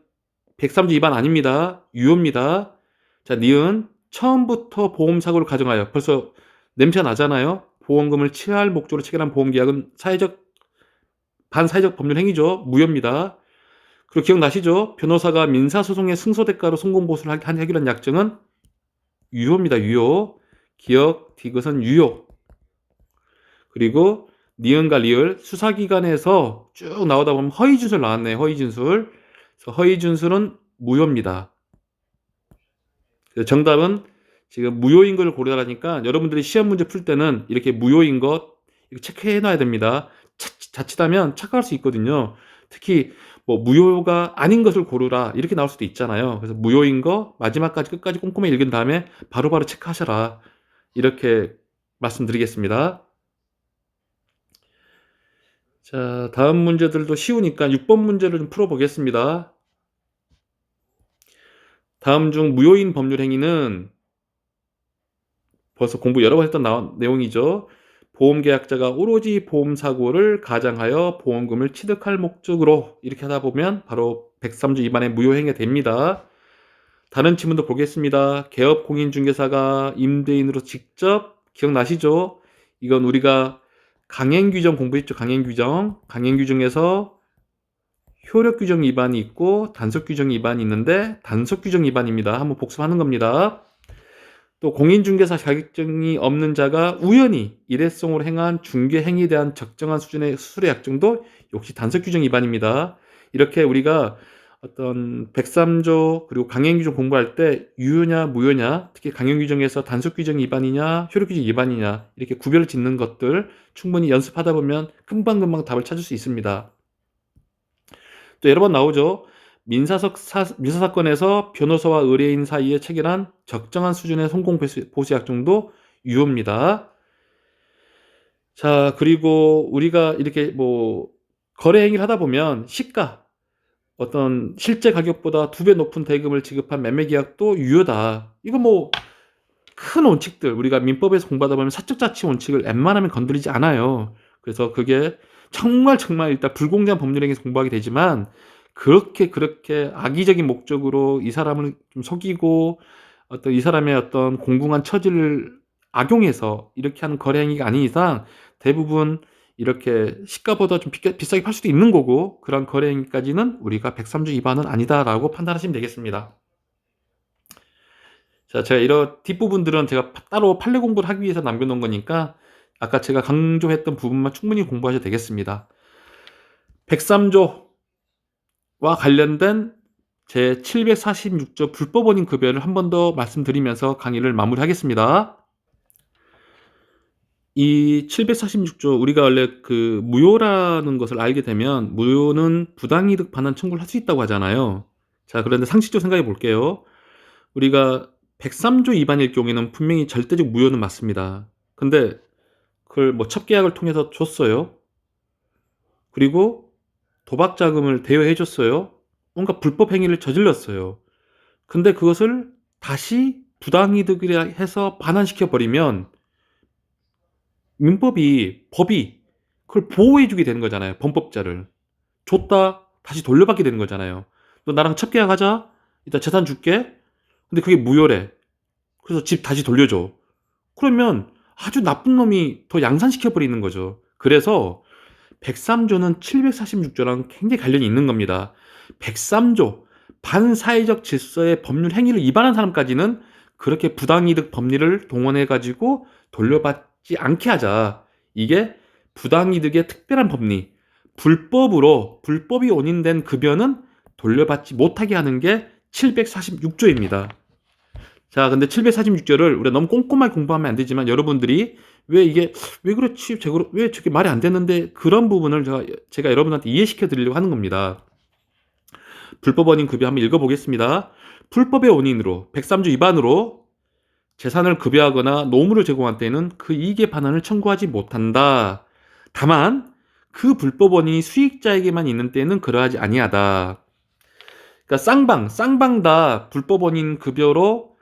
103조 위반 아닙니다. 유효입니다. 자, 니은, 처음부터 보험사고를 가정하여, 벌써 냄새가 나잖아요? 보험금을 취할 목적으로 체결한 보험계약은 반사회적 법률 행위죠. 무효입니다. 그리고 기억나시죠? 변호사가 민사소송의 승소대가로 송금보수를 해결한 약정은 유효입니다. 유효. 기억, 디귿은 유효. 그리고 니은과 리을, 수사기관에서 쭉 나오다 보면 허위준술 나왔네요. 허위준술. 그래서 허위준술은 무효입니다. 정답은 지금 무효인 걸 고르라니까 여러분들이 시험 문제 풀 때는 이렇게 무효인 것 체크해 놔야 됩니다. 자칫하면 착각할 수 있거든요. 특히 뭐 무효가 아닌 것을 고르라 이렇게 나올 수도 있잖아요. 그래서 무효인 거 마지막까지 끝까지 꼼꼼히 읽은 다음에 바로바로 체크하셔라. 이렇게 말씀드리겠습니다. 자, 다음 문제들도 쉬우니까 6번 문제를 좀 풀어보겠습니다. 다음 중 무효인 법률 행위는 벌써 공부 여러 번 했던 내용이죠. 보험계약자가 오로지 보험사고를 가장하여 보험금을 취득할 목적으로 이렇게 하다 보면 바로 103조 위반의 무효행위가 됩니다. 다른 지문도 보겠습니다. 개업 공인중개사가 임대인으로 직접, 기억나시죠? 이건 우리가 강행규정 공부했죠. 강행규정. 강행규정에서 효력규정 위반이 있고 단속규정 위반이 있는데 단속규정 위반입니다. 한번 복습하는 겁니다. 또 공인중개사 자격증이 없는 자가 우연히 일회성으로 행한 중개 행위에 대한 적정한 수준의 수수료 약정도 역시 단속규정 위반입니다. 이렇게 우리가 어떤 103조 그리고 강행규정 공부할 때 유효냐 무효냐, 특히 강행규정에서 단속규정 위반이냐 효력규정 위반이냐 이렇게 구별을 짓는 것들 충분히 연습하다 보면 금방금방 답을 찾을 수 있습니다. 또 여러 번 나오죠. 민사사건에서 변호사와 의뢰인 사이에 체결한 적정한 수준의 성공보수 약정도 유효입니다. 자, 그리고 우리가 이렇게 뭐 거래 행위를 하다 보면 시가, 어떤 실제 가격보다 2배 높은 대금을 지급한 매매 계약도 유효다. 이거 뭐 큰 원칙들, 우리가 민법에서 공부하다 보면 사적자치 원칙을 웬만하면 건드리지 않아요. 그래서 그게 정말 일단 불공정한 법률행위에서 공부하게 되지만 그렇게 악의적인 목적으로 이 사람을 좀 속이고 어떤 이 사람의 어떤 공공한 처지를 악용해서 이렇게 하는 거래 행위가 아닌 이상 대부분 이렇게 시가보다 좀 비싸게 팔 수도 있는 거고, 그런 거래 행위까지는 우리가 103조 위반은 아니다라고 판단하시면 되겠습니다. 자, 제가 이런 뒷부분들은 제가 따로 판례 공부를 하기 위해서 남겨놓은 거니까 아까 제가 강조했던 부분만 충분히 공부하셔도 되겠습니다. 103조와 관련된 제 746조 불법원인 급여를 한 번 더 말씀드리면서 강의를 마무리하겠습니다. 이 746조, 우리가 원래 그 무효라는 것을 알게 되면 무효는 부당이득 반환 청구를 할 수 있다고 하잖아요. 자, 그런데 상식적으로 생각해 볼게요. 우리가 103조 위반일 경우에는 분명히 절대적 무효는 맞습니다. 근데 그걸 뭐 첩계약을 통해서 줬어요. 그리고 도박 자금을 대여해 줬어요. 뭔가 불법 행위를 저질렀어요. 근데 그것을 다시 부당이득이라 해서 반환시켜 버리면 법이 그걸 보호해 주게 되는 거잖아요. 범법자를. 줬다 다시 돌려받게 되는 거잖아요. 너 나랑 첩계약하자. 이따 재산 줄게. 근데 그게 무효래. 그래서 집 다시 돌려줘. 그러면 아주 나쁜 놈이 더 양산시켜 버리는 거죠. 그래서 103조는 746조랑 굉장히 관련이 있는 겁니다. 103조 반사회적 질서의 법률 행위를 위반한 사람까지는 그렇게 부당이득 법리를 동원해 가지고 돌려받지 않게 하자. 이게 부당이득의 특별한 법리, 불법이 원인된 급여는 돌려받지 못하게 하는 게 746조입니다. 자, 근데 746조를 우리가 너무 꼼꼼하게 공부하면 안 되지만 여러분들이 왜 그렇지? 왜 저게 말이 안 되는데, 그런 부분을 제가 여러분한테 이해시켜 드리려고 하는 겁니다. 불법 원인 급여 한번 읽어보겠습니다. 불법의 원인으로 103조 위반으로 재산을 급여하거나 노무를 제공한 때에는 그 이익의 반환을 청구하지 못한다. 다만 그 불법 원인이 수익자에게만 있는 때에는 그러하지 아니하다. 그러니까 쌍방 다 불법 원인 급여로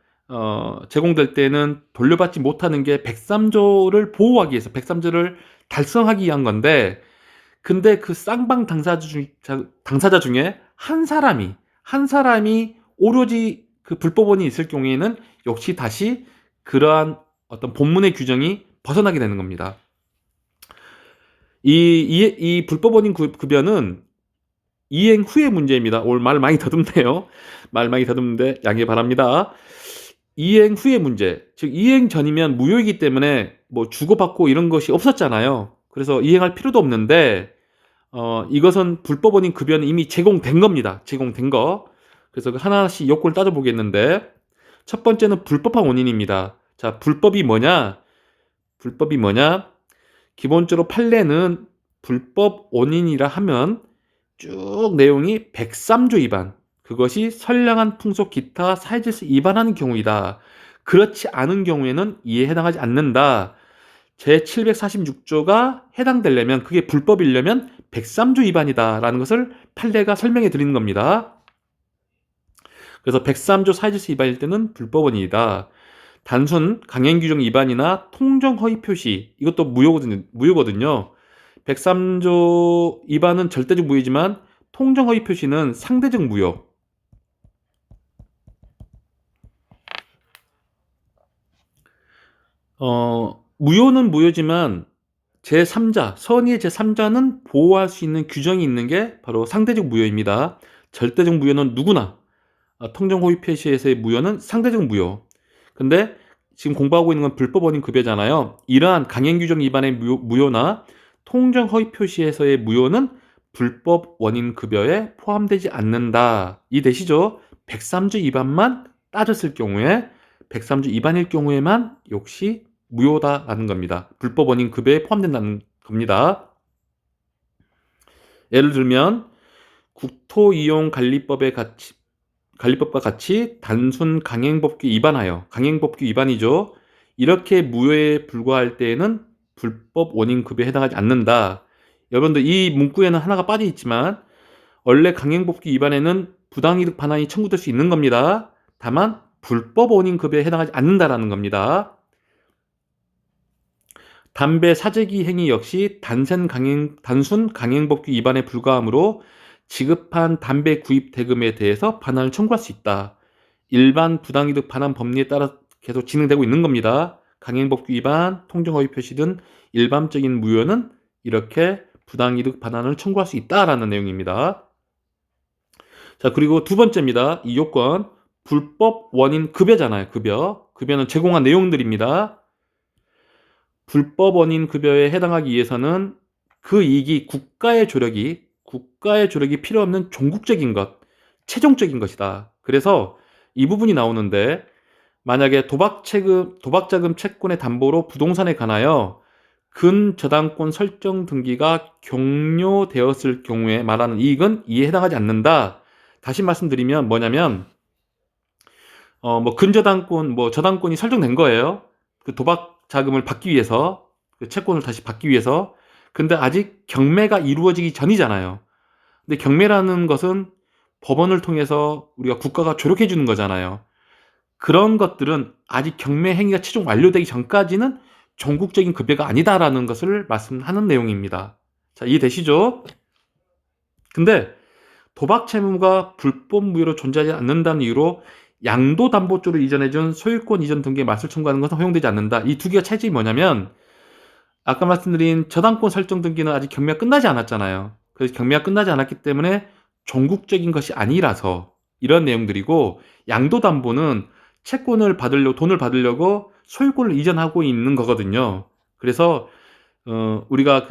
제공될 때는 돌려받지 못하는 게 103조를 보호하기 위해서, 103조를 달성하기 위한 건데, 근데 그 쌍방 당사자 중에 한 사람이 오로지 그 불법 원인이 있을 경우에는 역시 다시 그러한 어떤 본문의 규정이 벗어나게 되는 겁니다. 이 불법 원인 급여는 이행 후의 문제입니다. 오늘 말 많이 더듬네요. 말 많이 더듬는데 양해 바랍니다. 이행 후의 문제, 즉 이행 전이면 무효이기 때문에 뭐 주고받고 이런 것이 없었잖아요. 그래서 이행할 필요도 없는데 이것은 불법 원인 급여는 이미 제공된 겁니다. 제공된 거. 그래서 하나씩 요건을 따져보겠는데, 첫 번째는 불법한 원인입니다. 자, 불법이 뭐냐? 기본적으로 판례는 불법 원인이라 하면 쭉 내용이 103조 위반, 그것이 선량한 풍속 기타 사회질서 위반하는 경우이다. 그렇지 않은 경우에는 이에 해당하지 않는다. 제 746조가 해당되려면, 그게 불법이려면 103조 위반이다라는 것을 판례가 설명해 드리는 겁니다. 그래서 103조 사회질서 위반일 때는 불법 원인이다. 단순 강행 규정 위반이나 통정 허위 표시 이것도 무효거든요. 103조 위반은 절대적 무효지만 통정 허위 표시는 상대적 무효. 무효는 무효지만 제3자, 선의의 제3자는 보호할 수 있는 규정이 있는 게 바로 상대적 무효입니다. 절대적 무효는 누구나, 통정 허위 표시에서의 무효는 상대적 무효. 근데 지금 공부하고 있는 건 불법 원인 급여잖아요. 이러한 강행 규정 위반의 무효나 통정 허위 표시에서의 무효는 불법 원인 급여에 포함되지 않는다. 이해되시죠? 103조 위반만 따졌을 경우에 103조 위반일 경우에만 역시 무효다라는 겁니다. 불법 원인 급여에 포함된다는 겁니다. 예를 들면 관리법과 같이 단순 강행법규 위반하여, 강행법규 위반이죠. 이렇게 무효에 불과할 때에는 불법 원인 급여에 해당하지 않는다. 여러분들 이 문구에는 하나가 빠져 있지만 원래 강행법규 위반에는 부당이득 반환이 청구될 수 있는 겁니다. 다만 불법 원인 급여에 해당하지 않는다라는 겁니다. 담배 사재기 행위 역시 단순 강행법규 위반에 불과하므로 지급한 담배 구입 대금에 대해서 반환을 청구할 수 있다. 일반 부당이득 반환 법리에 따라 계속 진행되고 있는 겁니다. 강행법규 위반, 통정허위 표시 등 일반적인 무효는 이렇게 부당이득 반환을 청구할 수 있다라는 내용입니다. 자, 그리고 두 번째입니다. 이 요건 불법 원인 급여잖아요. 급여는 제공한 내용들입니다. 불법 원인 급여에 해당하기 위해서는 그 이익이 국가의 조력이 필요 없는 종국적인 것, 최종적인 것이다. 그래서 이 부분이 나오는데 만약에 도박자금 채권의 담보로 부동산에 관하여 근저당권 설정 등기가 종료되었을 경우에 말하는 이익은 이에 해당하지 않는다. 다시 말씀드리면 뭐냐면 저당권이 설정된 거예요. 그 도박 자금을 받기 위해서, 그 채권을 다시 받기 위해서. 근데 아직 경매가 이루어지기 전이잖아요. 근데 경매라는 것은 법원을 통해서 우리가 국가가 조력해 주는 거잖아요. 그런 것들은 아직 경매 행위가 최종 완료되기 전까지는 전국적인 급여가 아니다라는 것을 말씀하는 내용입니다. 자, 이해되시죠? 근데 도박 채무가 불법 무효로 존재하지 않는다는 이유로 양도담보조를 이전해준 소유권 이전 등기에 맞설 청구하는 것은 허용되지 않는다. 이 두 개가 차이점이 뭐냐면 아까 말씀드린 저당권 설정 등기는 아직 경매가 끝나지 않았잖아요. 그래서 경매가 끝나지 않았기 때문에 전국적인 것이 아니라서 이런 내용들이고, 양도담보는 돈을 받으려고 소유권을 이전하고 있는 거거든요. 그래서 우리가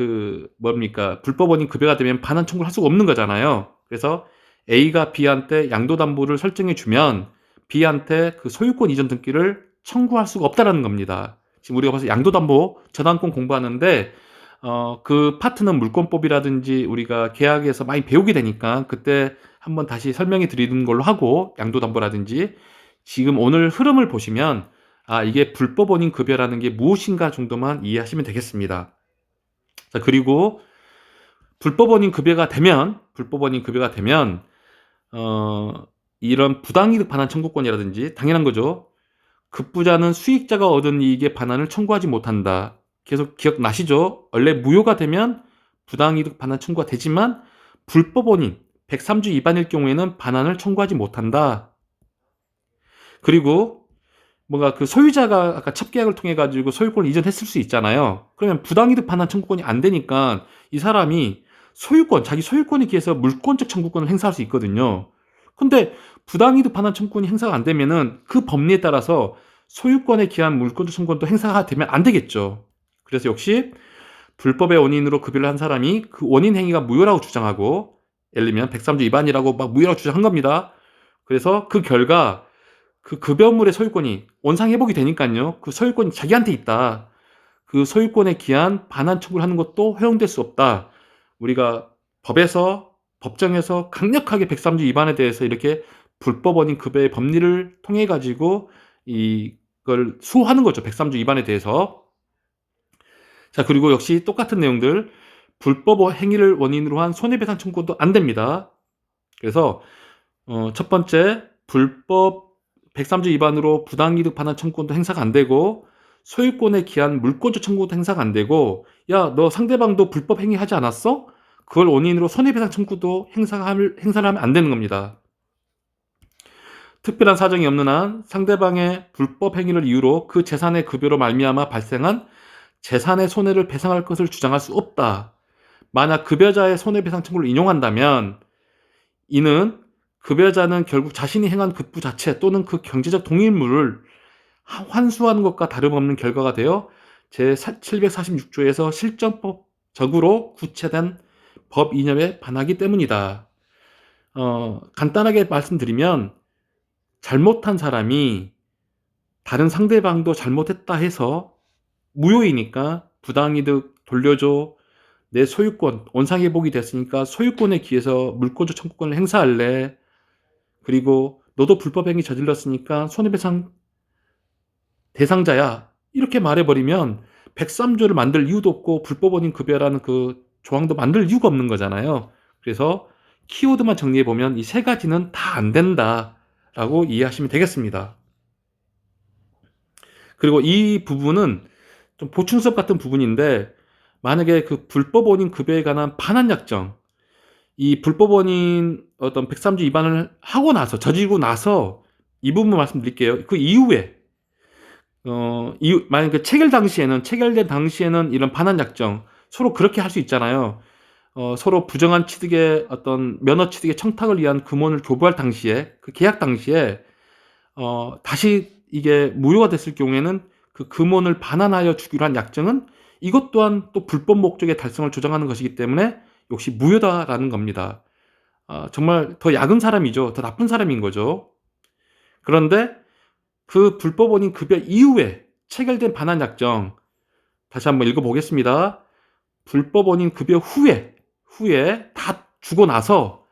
불법 원인 급여가 되면 반환 청구를 할 수가 없는 거잖아요. 그래서 A가 B한테 양도담보를 설정해 주면 B한테 그 소유권 이전 등기를 청구할 수가 없다라는 겁니다. 지금 우리가 벌써 양도담보 저당권 공부하는데 그 파트는 물권법이라든지 우리가 계약에서 많이 배우게 되니까 그때 한번 다시 설명해 드리는 걸로 하고, 양도담보라든지 지금 오늘 흐름을 보시면 이게 불법 원인 급여라는 게 무엇인가 정도만 이해하시면 되겠습니다. 자, 그리고 불법 원인 급여가 되면 이런 부당이득 반환 청구권이라든지 당연한 거죠. 급부자는 수익자가 얻은 이익의 반환을 청구하지 못한다. 계속 기억나시죠? 원래 무효가 되면 부당이득 반환 청구가 되지만 불법 원인 103조 위반일 경우에는 반환을 청구하지 못한다. 그리고 뭔가 그 소유자가 아까 첩계약을 통해 가지고 소유권을 이전했을 수 있잖아요. 그러면 부당이득 반환 청구권이 안 되니까 이 사람이 자기 소유권에 기해서 물권적 청구권을 행사할 수 있거든요. 근데 부당이득 반환 청구권이 행사가 안 되면은 그 법리에 따라서 소유권에 기한 물권적 청구권도 행사가 되면 안 되겠죠. 그래서 역시 불법의 원인으로 급여를 한 사람이 그 원인 행위가 무효라고 주장하고, 예를 들면 103조 위반이라고 막 무효라고 주장한 겁니다. 그래서 그 결과 그 급여물의 소유권이 원상회복이 되니까요. 그 소유권이 자기한테 있다. 그 소유권에 기한 반환 청구를 하는 것도 허용될 수 없다. 우리가 법정에서 강력하게 103조 위반에 대해서 이렇게 불법 원인 급여의 법리를 통해 가지고 이걸 수호하는 거죠. 103조 위반에 대해서. 자, 그리고 역시 똑같은 내용들, 불법 행위를 원인으로 한 손해배상 청구도 안 됩니다. 그래서 첫 번째, 불법 103조 위반으로 부당이득 반환 청구권도 행사가 안 되고 소유권에 기한 물권조 청구도 행사가 안 되고 야, 너 상대방도 불법 행위하지 않았어? 그걸 원인으로 손해배상 청구도 행사를 하면 안 되는 겁니다. 특별한 사정이 없는 한 상대방의 불법 행위를 이유로 그 재산의 급여로 말미암아 발생한 재산의 손해를 배상할 것을 주장할 수 없다. 만약 급여자의 손해배상 청구를 인용한다면 이는 급여자는 결국 자신이 행한 급부 자체 또는 그 경제적 동일물을 환수하는 것과 다름없는 결과가 되어 제746조에서 실정법적으로 구체된 법 이념에 반하기 때문이다. 간단하게 말씀드리면 잘못한 사람이 다른 상대방도 잘못했다 해서 무효이니까 부당이득 돌려줘, 내 소유권 원상회복이 됐으니까 소유권에 기해서 물권조 청구권을 행사할래, 그리고 너도 불법행위 저질렀으니까 손해배상 대상자야, 이렇게 말해버리면 103조를 만들 이유도 없고 불법원인 급여라는 그 조항도 만들 이유가 없는 거잖아요. 그래서 키워드만 정리해보면 이 세 가지는 다 안 된다 라고 이해하시면 되겠습니다. 그리고 이 부분은 좀 보충수업 같은 부분인데, 만약에 그 불법원인 급여에 관한 반환 약정, 이 불법원인 어떤 103조 위반을 하고 나서, 저지르고 나서 이 부분 말씀드릴게요. 그 이후에 만약에 체결된 당시에는 이런 반환 약정 서로 그렇게 할 수 있잖아요. 서로 부정한 취득의 어떤 면허 취득의 청탁을 위한 금원을 교부할 당시에, 그 계약 당시에 다시 이게 무효가 됐을 경우에는 그 금원을 반환하여 주기로 한 약정은 이것 또한 또 불법 목적의 달성을 조장하는 것이기 때문에 역시 무효다라는 겁니다. 정말 더 야근 사람이죠. 더 나쁜 사람인 거죠. 그런데 그 불법원인 급여 이후에 체결된 반환 약정, 다시 한번 읽어보겠습니다. 불법원인 급여 후에 다 주고 나서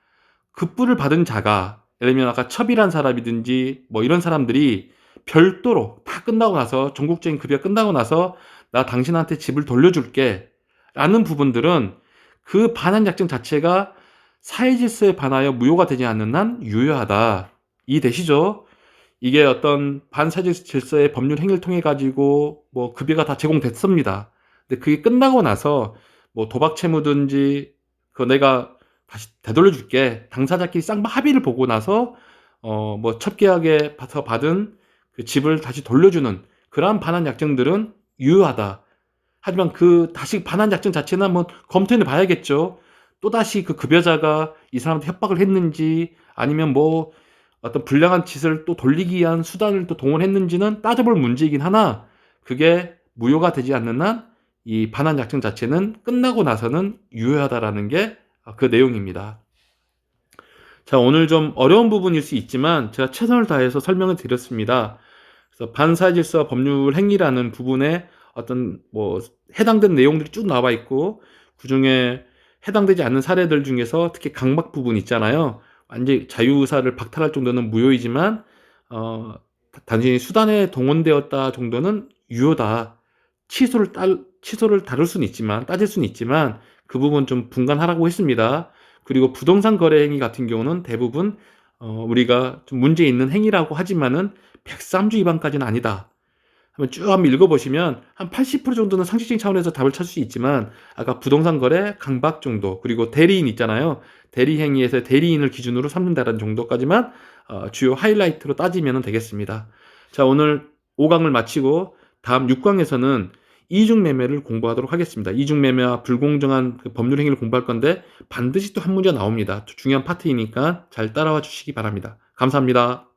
급부를 받은 자가, 예를 들면 아까 첩이란 사람이든지 뭐 이런 사람들이 별도로 다 끝나고 나서, 전국적인 급여 끝나고 나서 나 당신한테 집을 돌려줄게 라는 부분들은 그 반환 약정 자체가 사회질서에 반하여 무효가 되지 않는 한 유효하다. 이해되시죠? 이게 어떤 반사회질서의 법률 행위를 통해 가지고 뭐 급여가 다 제공됐습니다. 근데 그게 끝나고 나서 뭐 도박 채무든지 그거 내가 다시 되돌려줄게, 당사자끼리 쌍방 합의를 보고 나서 뭐 첩계약에 받은 그 집을 다시 돌려주는 그러한 반환 약정들은 유효하다. 하지만 그 다시 반환 약정 자체는 한번 검토해 봐야겠죠. 또다시 그 급여자가 이 사람한테 협박을 했는지 아니면 뭐 어떤 불량한 짓을 또 돌리기 위한 수단을 또 동원했는지는 따져볼 문제이긴 하나, 그게 무효가 되지 않는 한 이 반환 약정 자체는 끝나고 나서는 유효하다라는 게 그 내용입니다. 자, 오늘 좀 어려운 부분일 수 있지만 제가 최선을 다해서 설명을 드렸습니다. 그래서 반사질서 법률 행위라는 부분에 어떤 뭐 해당된 내용들이 쭉 나와 있고, 그중에 해당되지 않는 사례들 중에서 특히 강박 부분 있잖아요. 완전히 자유의사를 박탈할 정도는 무효이지만 단순히 수단에 동원되었다 정도는 유효다. 취소를 다룰 수는 있지만, 따질 수는 있지만 그 부분 좀 분간하라고 했습니다. 그리고 부동산 거래 행위 같은 경우는 대부분 우리가 좀 문제 있는 행위라고 하지만은 103조 위반까지는 아니다. 한번 읽어보시면 한 80% 정도는 상식적인 차원에서 답을 찾을 수 있지만, 아까 부동산 거래, 강박 정도, 그리고 대리인 있잖아요. 대리 행위에서 대리인을 기준으로 삼는다는 정도까지만 주요 하이라이트로 따지면 되겠습니다. 자, 오늘 5강을 마치고 다음 6강에서는 이중매매를 공부하도록 하겠습니다. 이중매매와 불공정한 그 법률 행위를 공부할 건데 반드시 또 한 문제가 나옵니다. 중요한 파트이니까 잘 따라와 주시기 바랍니다. 감사합니다.